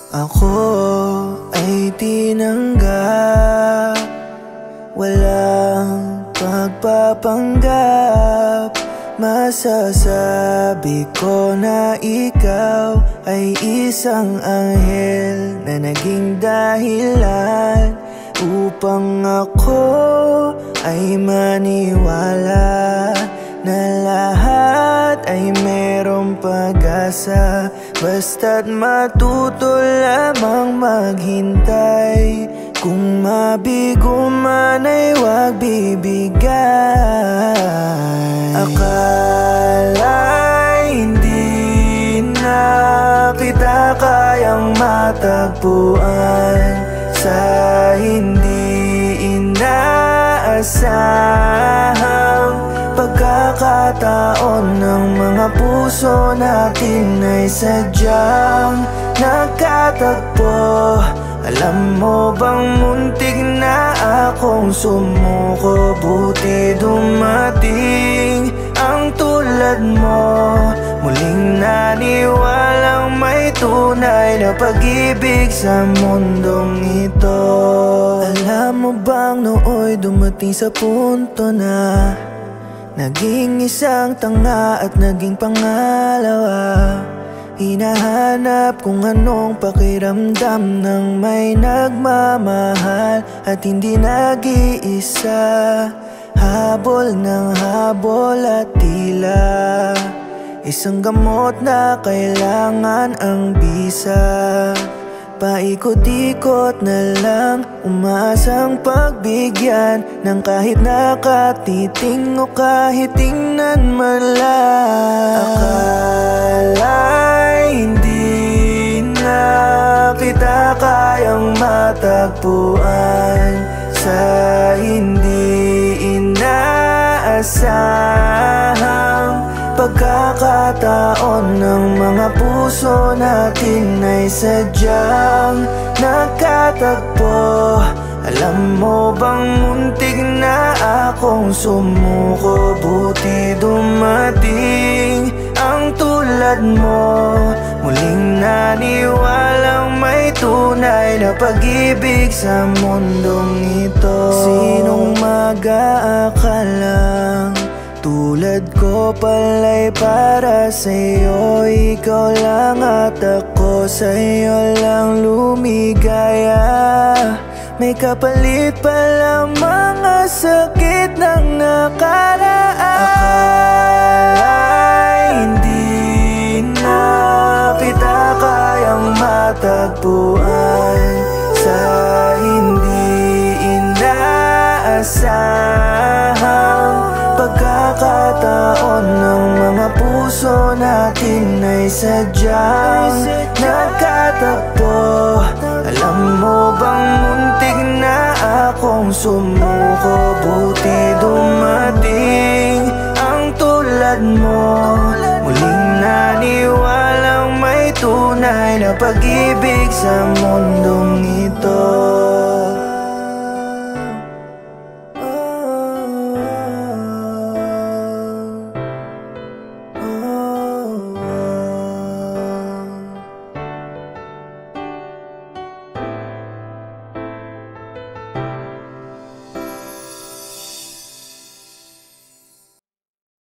Ako ay tinanggap, walang pagpapanggap. Masasabi ko na ikaw ay isang anghel na naging dahilan upang ako ay maniwala na lahat ay merong pag-asa. Basta't matuto lamang maghintay, kung mabigo man ay huwag bibigay. Akala hindi na kita kayang matagpuan sa hindi inaasahang pagkakataon ng mga puso natin ay sadyang nagkatagpo. Alam mo bang muntik na akong sumuko, buti dumating ang tulad mo. Muling naniwalang may tunay na pag-ibig sa mundong ito. Alam mo bang nooy dumating sa punto na naging isang tanga at naging pangalawa. Hinahanap kung anong pakiramdam ng may nagmamahal at hindi nag-iisa. Habol ng habol at tila isang gamot na kailangan ang bisa. Paikot-ikot na lang, umaasang pagbigyan ng kahit nakatiting o kahit tingnan man lang. Akala hindi na kita kayang matagpuan sa hindi inaasahang pagkakataon ng mga puso natin ay sadyang nagkatagpo. Alam mo bang muntik na akong sumuko, buti dumating ang tulad mo. Muling naniwalang may tunay na pag-ibig sa mundong ito. Sinong mag-aakalang tulad ko pala'y para sa'yo? Ikaw lang at ako sa'yo lang lumigaya. May kapalit palang mga sakit ng nakaraan. Akala hindi na kita kayang matagpuan sa hindi inaasahang pagkakataon ng mga puso natin ay sadyang nagkatagpo. Alam mo bang muntik na akong sumuko, buti dumating ang tulad mo. Muling naniwalang may tunay na pag-ibig sa mundong ito.